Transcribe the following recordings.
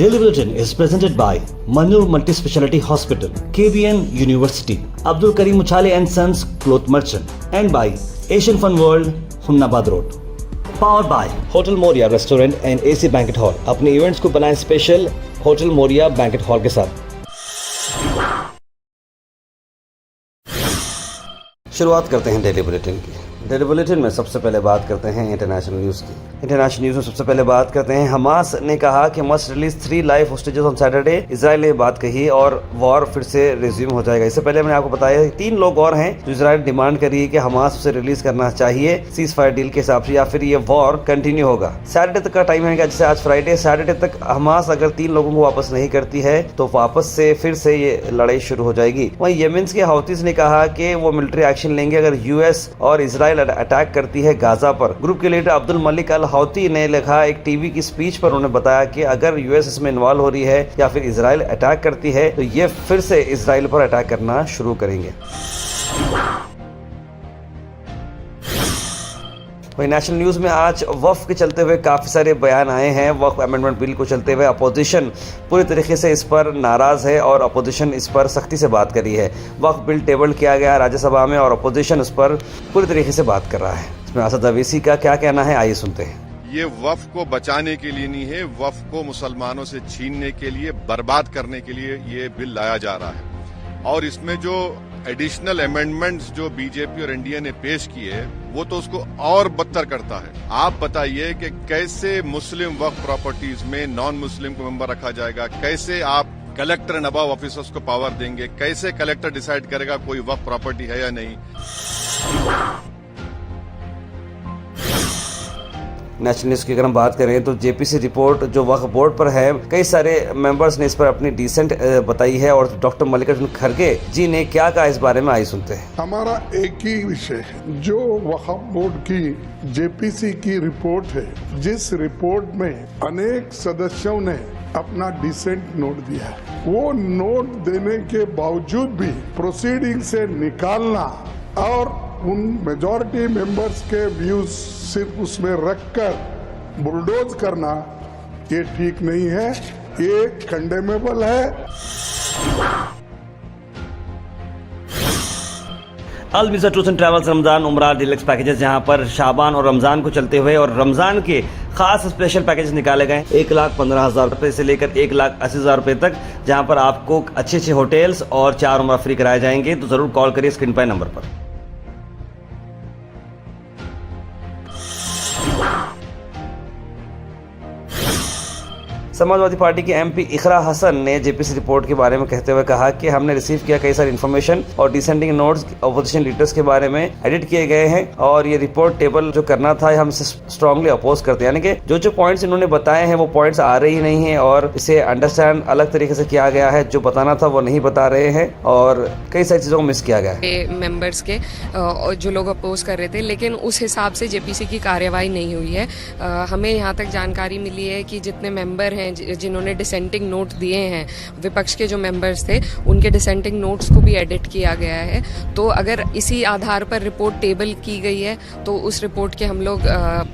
Daily Bulletin is presented by Manur Multi-Speciality Hospital, KBN University, Abdul Karim Uchale and Sons Cloth Merchant, and by Asian Fun World, Hunnabad Road. Powered by Hotel Moria Restaurant and AC Banquet Hall. अपने events को बनाएं special hotel Moriya banquet hall के साथ। शुरुआत करते हैं daily bulletin की। Daily bulletin में सबसे पहले बात करते हैं इंटरनेशनल न्यूज़ की। इंटरनेशनल न्यूज़ में सबसे पहले बात करते हैं हमास ने कहा कि must release 3 live hostages on Saturday. Israel ने बात कही और वॉर फिर से रिज्यूम हो जाएगा। इससे पहले मैंने आपको बताया 3 लोग और हैं जो इजराइल डिमांड कर रही है कि हमास उसे रिलीज करना चाहिए सीज फायर डील के हिसाब से, या फिर ये वॉर कंटिन्यू होगा। सैटरडे तक का टाइम है, जैसे आज फ्राइडे, सैटरडे तक हमास अगर 3 लोगों को वापस नहीं करती है तो वापस से फिर से ये लड़ाई शुरू हो जाएगी। वहीं येमेन्स के हौतीस ने कहा कि वो मिलिट्री एक्शन लेंगे अगर यूएस और इजराइल अटैक करती है गाजा पर। ग्रुप के लीडर अब्दुल मलिक अल हौती ने लिखा एक टीवी की स्पीच पर, उन्होंने बताया कि अगर यूएस इसमें इन्वॉल्व हो रही है या फिर इजराइल अटैक करती है तो ये फिर से इजराइल पर अटैक करना शुरू करेंगे। वही नेशनल न्यूज में आज वक्फ के चलते हुए काफी सारे बयान आए हैं। वक्फ अमेंडमेंट बिल को चलते हुए अपोजिशन पूरी तरीके से इस पर नाराज है और अपोजिशन इस पर सख्ती से बात कर रही है। वक्फ बिल टेबल किया गया राज्यसभा में और अपोजिशन उस पर पूरी तरीके से बात कर रहा है। इसमें असद अवैसी का क्या कहना है, आइए सुनते हैं। ये वक्फ को बचाने के लिए नहीं है, वक्फ को मुसलमानों से छीनने के लिए, बर्बाद करने के लिए ये बिल लाया जा रहा है। और इसमें जो एडिशनल अमेंडमेंट्स जो बीजेपी और एनडीए ने पेश किए वो तो उसको और बदतर करता है। आप बताइए कि कैसे मुस्लिम वक्फ प्रॉपर्टीज में नॉन मुस्लिम को मेंबर रखा जाएगा, कैसे आप कलेक्टर एंड अबव ऑफिसर्स को पावर देंगे, कैसे कलेक्टर डिसाइड करेगा कोई वक्फ प्रॉपर्टी है या नहीं। नेशनल न्यूज की अगर हम बात करें तो जेपीसी रिपोर्ट जो वक्फ बोर्ड पर है, कई सारे मेंबर्स ने इस पर अपनी डिसेंट बताई है और डॉक्टर मल्लिकार्जुन खड़गे जी ने क्या कहा इस बारे में, आइए सुनते हैं। हमारा एक ही विषय है जो वक्फ बोर्ड की जेपीसी की रिपोर्ट है, जिस रिपोर्ट में अनेक सदस्यों ने अपना डिसेंट नोट दिया है। वो नोट देने के बावजूद भी प्रोसीडिंग से निकालना और उन मेजॉरिटी मेंबर्स के व्यूज सिर्फ उसमें रखकर बुलडोज करना ये ठीक नहीं है, ये कंडेमेबल है। Al visa tours and travels Ramzan Umrah deluxe packages, जहां पर शाबान और रमजान को चलते हुए और रमजान के खास स्पेशल पैकेजेस निकाले गए 1,15,000 रुपए से लेकर 1,80,000 रुपए तक, जहां पर आपको अच्छे अच्छे होटल्स और 4 उम्रा फ्री कराए जाएंगे। तो जरूर कॉल करिए स्क्रीन पर नंबर पर। समाजवादी पार्टी की एमपी इकरा हसन ने जेपीसी रिपोर्ट के बारे में कहते हुए कहा कि हमने रिसीव किया कई सारी इन्फॉर्मेशन और डिसेंडिंग नोट्स अपोजिशन लीडर्स के बारे में एडिट किए गए हैं और ये रिपोर्ट टेबल जो करना था हम इसे स्ट्रांगली अपोज करते हैं। यानी कि जो पॉइंट्स इन्होंने बताए हैं वो पॉइंट्स आ रही नहीं है और इसे अंडरस्टैंड अलग तरीके से किया गया है। जो बताना था वो नहीं बता रहे हैं और कई सारी चीजों को मिस किया गया है। मेंबर्स के जो लोग अपोज कर रहे थे, लेकिन उस हिसाब से जेपीसी की कार्यवाही नहीं हुई है। हमें यहाँ तक जानकारी मिली है कि जितने मेंबर हैं जिन्होंने डिसेंटिंग नोट दिए हैं, विपक्ष के जो मेंबर्स थे उनके डिसेंटिंग नोट्स को भी एडिट किया गया है। तो अगर इसी आधार पर रिपोर्ट टेबल की गई है तो उस रिपोर्ट के हम लोग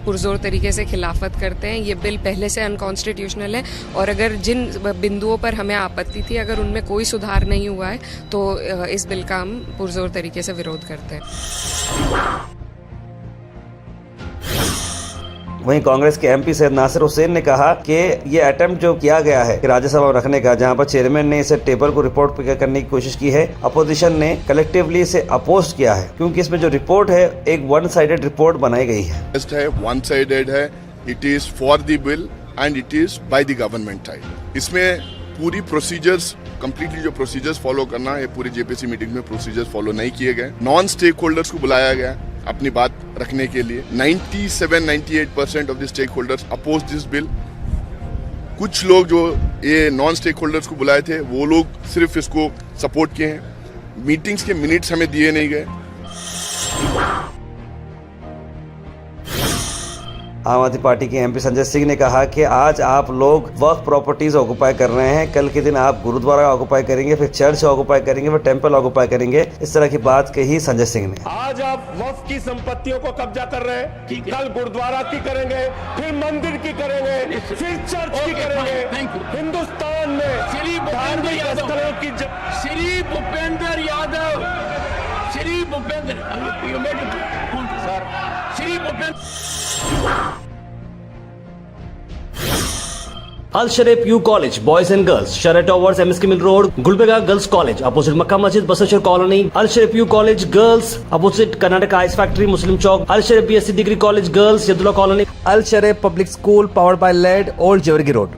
पुरजोर तरीके से खिलाफत करते हैं। ये बिल पहले से अनकॉन्स्टिट्यूशनल है और अगर जिन बिंदुओं पर हमें आपत्ति थी अगर उनमें कोई सुधार नहीं हुआ है तो इस बिल का हम पुरजोर तरीके से विरोध करते हैं। वहीं कांग्रेस के एमपी सैयद नासिर हुसैन ने कहा कि ये अटेम्प्ट जो किया गया है राज्यसभा में रखने का, जहां पर चेयरमैन ने इसे टेबल को रिपोर्ट करने की कोशिश की है, अपोजिशन ने कलेक्टिवली इसे अपोज किया है क्योंकि इसमें जो रिपोर्ट है एक वन साइडेड रिपोर्ट बनाई गई है। वन साइडेड है, it is for the bill and it is by the government side. इसमें पूरी प्रोसीजर्स कंप्लीटली जो प्रोसीजर्स फॉलो करना है पूरी जेपीसी मीटिंग में प्रोसीजर्स फॉलो नहीं किए गए। नॉन स्टेक होल्डर्स को बुलाया गया अपनी बात रखने के लिए। 97-98% of the stakeholders oppose this bill. कुछ लोग जो ये नॉन स्टेक होल्डर्स को बुलाए थे वो लोग सिर्फ इसको सपोर्ट किए हैं। मीटिंग्स के मिनट्स हमें दिए नहीं गए। आम आदमी पार्टी के एमपी संजय सिंह ने कहा कि आज आप लोग वक्फ प्रॉपर्टीज ऑक्युपाई कर रहे हैं, कल के दिन आप गुरुद्वारा ऑक्युपाई करेंगे, फिर चर्च ऑक्युपाई करेंगे, फिर टेंपल ऑक्युपाई करेंगे। इस तरह की बात कही संजय सिंह ने। आज आप वक्फ की संपत्तियों को कब्जा कर रहे हैं, कल गुरुद्वारा की करेंगे, फिर मंदिर की करेंगे, फिर चर्च की करेंगे, फिर हिंदुस्तान में श्री धार्मिक स्थलों की Shri Bhupendra Yadav, Shri Bhupendra sir, Shri Bhupendra Al Sharif U college boys and girls, Shara towers, MSK mill road, Gulbarga girls college opposite Makka Masjid, Basaveshwar colony. Al Sharif U college girls opposite Karnataka ice factory, Muslim Chowk. Al Sharif BSc degree college girls, Yadulla colony. Al Sharif public school powered by led, old Jewargi road.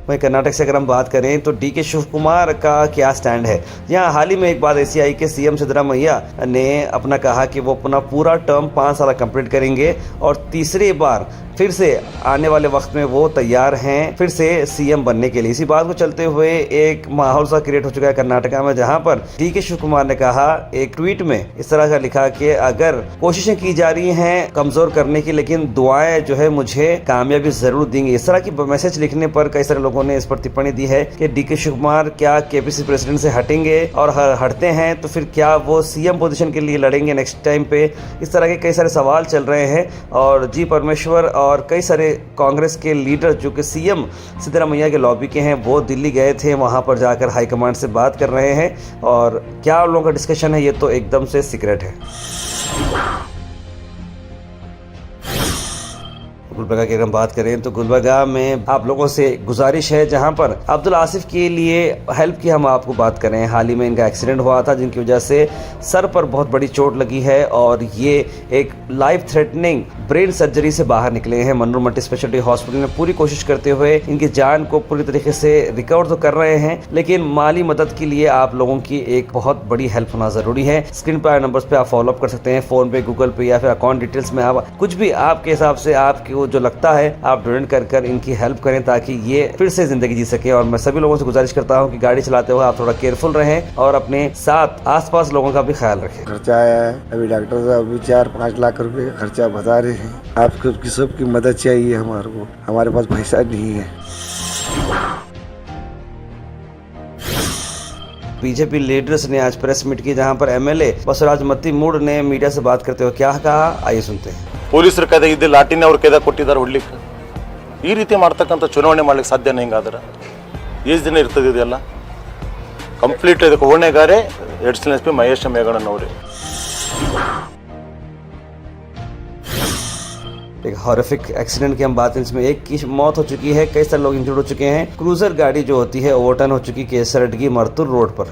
वहीं कर्नाटक से अगर हम बात करें तो DK Shiv Kumar का क्या stand है। यहाँ हाल ही में एक बात ऐसी आई कि CM सिद्धरामैया ने अपना कहा कि वो अपना पूरा टर्म 5 साल कंप्लीट करेंगे और तीसरी बार फिर से आने वाले वक्त में वो तैयार हैं फिर से CM बनने के लिए। इसी बात को चलते हुए एक माहौल सा क्रिएट हो चुका है कर्नाटका में, जहां पर DK शिव कुमार ने कहा एक ट्वीट में इस तरह का लिखा कि अगर कोशिशें की जा रही हैं कमजोर करने की, लेकिन दुआएं जो है मुझे कामयाबी जरूर देंगी। इस तरह की मैसेज लिखने पर कई सारे लोगों ने इस पर टिप्पणी दी है कि DK शिव कुमार क्या KPC प्रेसिडेंट से हटेंगे, और हटते हैं तो फिर क्या वो CM पोजीशन के लिए लड़ेंगे नेक्स्ट टाइम पे। इस तरह के कई सारे सवाल चल रहे हैं और जी परमेश्वर और कई सारे कांग्रेस के लीडर जो कि CM सिद्धरामैया के लॉबी के हैं वो दिल्ली गए थे, वहां पर जाकर हाईकमांड से बात कर रहे हैं। और क्या उन लोगों का डिस्कशन है ये तो एकदम से सीक्रेट है। गुलबर्गा की अगर हम बात करें तो गुलबर्गा में आप लोगों से गुजारिश है, जहां पर अब्दुल आसिफ के लिए हेल्प की हम आपको बात करें। हाल ही में इनका एक्सीडेंट हुआ था जिनकी वजह से सर पर बहुत बड़ी चोट लगी है और ये एक लाइफ थ्रेटनिंग ब्रेन सर्जरी से बाहर निकले हैं। मनोर मल्टी स्पेशलिटी हॉस्पिटल में पूरी कोशिश करते हुए इनकी जान को पूरी तरीके से रिकवर तो कर रहे हैं, लेकिन माली मदद के लिए आप लोगों की एक बहुत बड़ी हेल्प होना जरूरी है। स्क्रीन पर नंबर्स पे आप फॉलो अप कर सकते हैं, फोन पे, गूगल पे या फिर अकाउंट डिटेल्स में आप कुछ भी आपके हिसाब से आपको जो लगता है आप डोनेट कर इनकी हेल्प करें ताकि ये फिर से जिंदगी जी सके। और मैं सभी लोगों से गुजारिश करता हूं कि गाड़ी चलाते हुए आप थोड़ा केयरफुल रहें और अपने साथ आसपास लोगों का भी ख्याल रखें। खर्चा आया है, अभी डॉक्टर साहब अभी 4-5 लाख रुपए का खर्चा बता रहे हैं। आपकी सबकी मदद चाहिए हमारे को, हमारे पास पैसा नहीं है। बीजेपी लीडर्स ने आज प्रेस मीट की, जहां पर MLA बसवराज मत्तीमूड ने मीडिया से बात करते हुए क्या कहा, आइए सुनते हैं। ಪೊಲೀಸರ ಕೈದಾಗ ಇದ್ದ ಲಾಟಿನ ಅವ್ರ ಕೈದಾಗ ಕೊಟ್ಟಿದ್ದಾರೆ ಹೊಡ್ಲಿಕ್ಕೆ, ಈ ರೀತಿ ಮಾಡ್ತಕ್ಕಂಥ ಚುನಾವಣೆ ಮಾಡ್ಲಿಕ್ಕೆ ಸಾಧ್ಯನೇ ಹಿಂಗಾದ್ರೆ ಎಷ್ಟು ದಿನ ಇರ್ತದೆ ಇದೆಲ್ಲ? ಕಂಪ್ಲೀಟ್ ಇದಕ್ಕೆ ಹೊಣೆಗಾರೆ ಎಡಿಷನಲ್ SP ಮಹೇಶ್ ಮೇಗಣ್ಣನ್ ಅವರೇ। एक हॉरिफिक एक्सीडेंट की हम बात करें, इसमें एक की मौत हो चुकी है, कई सारे लोग इंजर्ड हो चुके हैं। क्रूजर गाड़ी जो होती है ओवरटर्न हो चुकी केसरटगी मरतुर रोड पर।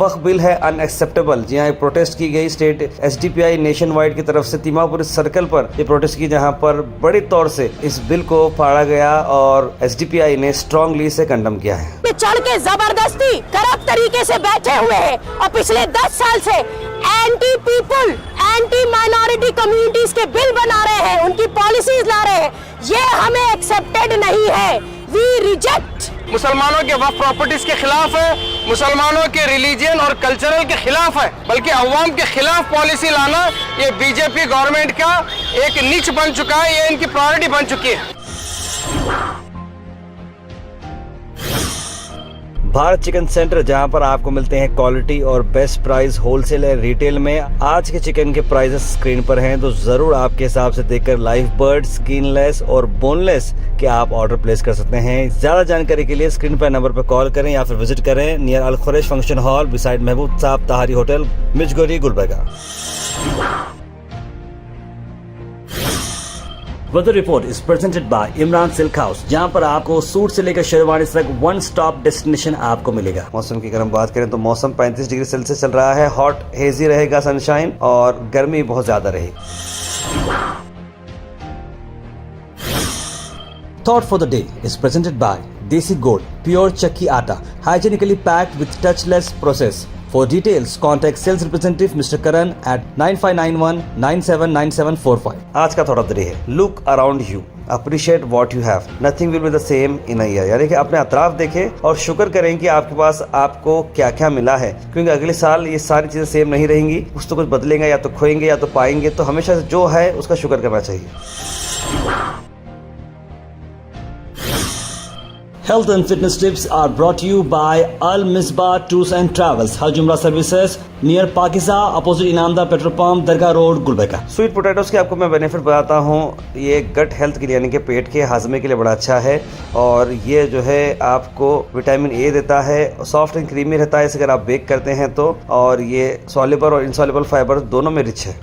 वक्फ बिल है अनएक्सेप्टेबल। जी हाँ, एक प्रोटेस्ट की गई स्टेट SDPI नेशन वाइड की तरफ से तिमापुर सर्कल पर ये प्रोटेस्ट की, जहां पर बड़े तौर से इस बिल को फाड़ा गया और SDPI ने स्ट्रांगली इसे कंडम किया है। चढ़ के जबरदस्ती करप्ट तरीके से बैठे हुए हैं और पिछले 10 साल से anti people, anti minority communities के बिल बना रहे हैं, उनकी पॉलिसीज ला रहे हैं। ये हमें एक्सेप्टेड नहीं है। We reject. मुसलमानों के वक्फ प्रॉपर्टीज के खिलाफ है, मुसलमानों के रिलीजियन और कल्चरल के खिलाफ है, बल्कि अवाम के खिलाफ पॉलिसी लाना ये बीजेपी गवर्नमेंट का एक नीच बन चुका है, ये इनकी प्रायोरिटी बन चुकी है। भारत चिकन सेंटर, जहां पर आपको मिलते हैं क्वालिटी और बेस्ट प्राइस होलसेल और रिटेल में। आज के चिकन के प्राइसेस स्क्रीन पर हैं, तो जरूर आपके हिसाब से देखकर लाइव बर्ड, स्किनलेस और बोनलेस के आप ऑर्डर प्लेस कर सकते हैं। ज्यादा जानकारी के लिए स्क्रीन पर नंबर पर कॉल करें या फिर विजिट करें near Al Khuraish function hall beside Mahboob Sahab Tahari hotel, Mirjagori, Gulbarga. Weather report is presented by Imran silk house, जहां पर आपको सूट से लेकर शेरवानी तक वन स्टॉप डेस्टिनेशन आपको मिलेगा। मौसम की अगर हम बात करें तो मौसम 35 डिग्री सेल्सियस चल रहा है, हॉट हेजी रहेगा सनशाइन और गर्मी बहुत ज्यादा रहेगी। Thought for the day is presented bye देसी गोल्ड, प्योर चक्की आटा, hygienically packed with touchless process. For details, contact sales representative Mr. Karan at 9591979745. आज का थोड़ा दरी है, look around you, appreciate what you have, nothing will be the same in a year। यानी कि अपने अतराफ देखें और शुक्र करें कि आपके पास आपको क्या क्या मिला है, क्योंकि अगले साल ये सारी चीजें सेम नहीं रहेंगी, कुछ तो कुछ बदलेंगे, या तो खोएंगे या तो पाएंगे। तो हमेशा जो है उसका शुक्र करना चाहिए। Health and fitness tips are brought to you by Al Misbah Tours and Travels, Haj Umrah Services, near Pakiza, opposite Inamdar petrol pump, Dargah road, Gulbarga. Sweet potatoes के आपको मैं बेनिफिट बताता हूँ। ये गट हेल्थ के लिए यानी कि पेट के हाजमे के लिए बड़ा अच्छा है और ये जो है आपको विटामिन ए देता है, सॉफ्ट एंड क्रीमी रहता है इसे अगर आप बेक करते हैं तो, और ये सॉल्युबल और इनसॉल्युबल फाइबर दोनों में रिच है।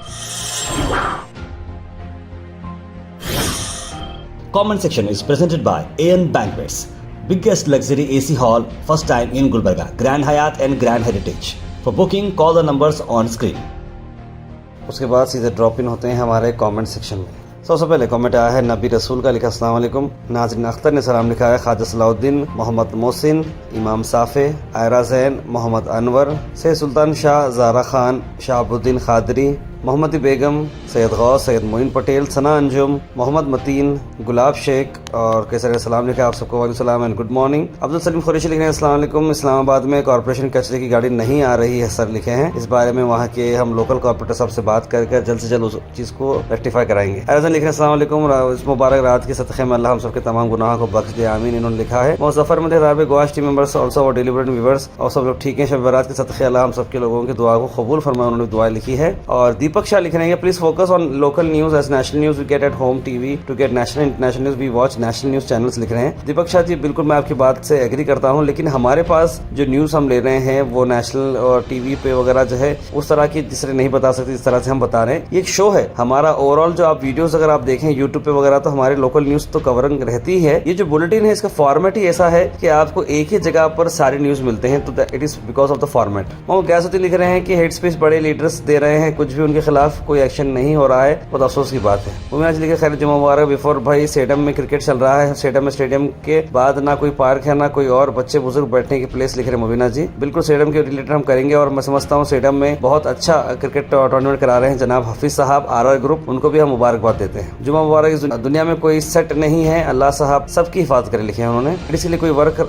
Comment section is presented by AN Banquets, biggest luxury AC hall, first time in Gulbarga, Grand Hyatt and Grand Heritage. For booking, call the numbers on screen. उसके बाद सीधे drop in होते हैं हमारे comment section में। सबसे पहले comment आया है नबी रसूल का, लिखा अस्सलाम वालेकुम। नाज़रीन अख्तर ने सलाम लिखा है। ख्वाजा सलाउद्दीन, मोहम्मद मोहसिन, इमाम साफ़े, आयरा ज़ैन, मोहम्मद अनवर, सैयद सुल्तान शाह, ज़ारा खान, शाहबुद्दीन खादरी, मोहम्मदी बेगम, सैयद गौस, सैयद मोइन पटेल, सना अंजुम, मोहम्मद मतीन, गुलाब शेख और कई सारे सलाम लिखा। आप सबको वालेकुम सलाम and good morning. Abdul Salim Qureshi लिख रहे हैं अस्सलाम वालेकुम। इस्लामाबाद में कॉर्पोरेशन कचरे की गाड़ी नहीं आ रही है सर, लिखे हैं। इस बारे में वहाँ के हम लोकल कॉर्पोरेटर साहब से बात करके जल्द से जल्द उस चीज़ को रेक्टिफाई कराएंगे। अरजन लिख रहे हैं अस्सलाम वालेकुम। इस मुबारक रात के सदक़े में अल्लाह हम सबके तमाम गुनाहों को बख्श दे, आमीन। इन्होंने लिखा है मुज़फ़्फ़र में राबे गोवाश टीम मेंबर्स ऑल्सो और डेलीबरेट व्यूअर्स और सब लोग ठीक हैं। शब बारात के सदक़े अल्लाह हम सबके लोगों की दुआ को कबूल फरमाए, उन्होंने दुआ लिखी है। और दीपक शाह लिख रहे हैं please focus on local news as national news we get at home TV to get national international news we watch national news channels, लिख रहे हैं। दीपक शाह जी बिल्कुल मैं आपकी बात से एग्री करता हूं, लेकिन हमारे पास जो न्यूज हम ले रहे हैं वो नेशनल और टीवी पे वगैरह जो है उस तरह की जिस तरह नहीं बता सकते जिस तरह से हम बता रहे हैं। ये एक शो है हमारा। ओवरऑल जो आप वीडियोस अगर आप देखें यूट्यूब पे वगैरह तो हमारे लोकल न्यूज तो कवरिंग रहती है। ये जो बुलेटिन है इसका फॉर्मेट ही ऐसा है कि आपको एक ही जगह पर सारे न्यूज मिलते हैं, तो it is because of the format. Mohammad Ghiasuddin लिख रहे हैं कि हेड स्पीच बड़े लीडर्स दे रहे हैं, कुछ भी उनके खिलाफ कोई एक्शन नहीं हो रहा है, बहुत अफसोस की बात है। मुबीना जी लिखे खैर जुम्मा मुबारक। बिफोर भाई स्टेडियम में क्रिकेट चल रहा है, स्टेडियम के बाद ना कोई पार्क है ना कोई और बच्चे बुजुर्ग बैठने की प्लेस, लिख रहे मुबीना जी। बिल्कुल स्टेडियम के रिलेटेड हम करेंगे और मैं समझता हूँ स्टेडियम में बहुत अच्छा क्रिकेट टूर्नामेंट करा रहे हैं जनाब हफीज साहब, आरआर ग्रुप, उनको भी हम मुबारकबाद देते हैं। जुम्मा मुबारक। दुनिया में कोई सेट नहीं है, अल्लाह साहब सबकी हिफाजत करे, लिखे हैं उन्होंने। इसलिए कोई वर्क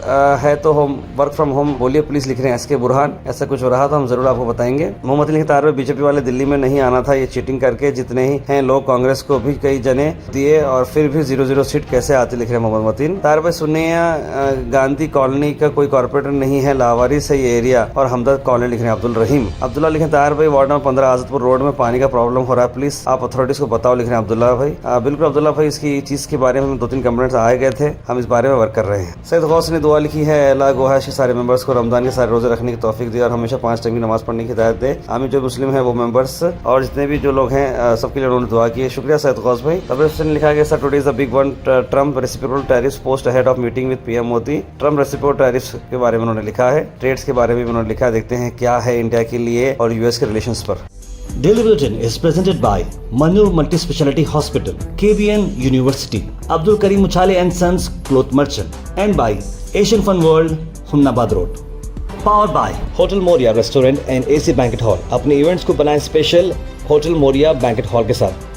है तो होम वर्क फ्रॉम होम बोलिए प्लीज, लिख रहे हैं एसके बुरहान। ऐसा कुछ हो रहा तो हम जरूर आपको बताएंगे। मोहम्मद लिखे तार बीजेपी वाले दिल्ली में नहीं आना था, ये चीटिंग करके जितने ही हैं लोग कांग्रेस को भी कई जने दिए और फिर भी 0-0 सीट कैसे आती, लिख रहे हैं मोहम्मद मतीन। तार भाई सुनिया गांधी कॉलोनी का कोई कॉर्पोरेटर नहीं है, लावारिस है ये एरिया और हमदर्द कॉलोनी, लिख रहे हैं अब्दुल रहीम। अब्दुल्ला लिखे तार भाई वार्ड नंबर 15 आजदपुर रोड में पानी का प्रॉब्लम हो रहा है, प्लीज आप अथॉरिटीज को बताओ, लिख रहे हैं अब्दुल्ला भाई। बिल्कुल अब्दुल्ला भाई, इसकी चीज के बारे में 2-3 कंप्लेंट्स आए गए थे, हम इस बारे में वर्क कर रहे हैं। सैयद गौस ने दुआ लिखी है अल्लाह गोहाश के सारे मेंबर्स को रमजान के सारे रोजे रखने की तौफीक दे और हमेशा 5 टाइम की नमाज पढ़ने की हिदायत दे, आमीन। जो मुस्लिम है वो मेंबर्स और जितने भी जो लोग हैं सबके लिए उन्होंने दुआ की है, शुक्रिया सैयद गौस भाई। तब लिखा गया sir today is the big one, Trump reciprocal tariffs post ahead of meeting with PM Modi. Trump reciprocal tariffs के बारे में उन्होंने लिखा है, ट्रेड्स के बारे में भी उन्होंने लिखा है, देखते हैं क्या है इंडिया के लिए और यूएस के रिलेशंस पर। Daily Bulletin is presented by Manur Multi Speciality Hospital, KBN University, Abdul Karim Muchale and Sons Cloth Merchant, and by Asian Fun World, Humnabad Road. Powered by Hotel Moria Restaurant and AC Banquet Hall. अपने events को बनाएं special hotel Moriya banquet hall के साथ।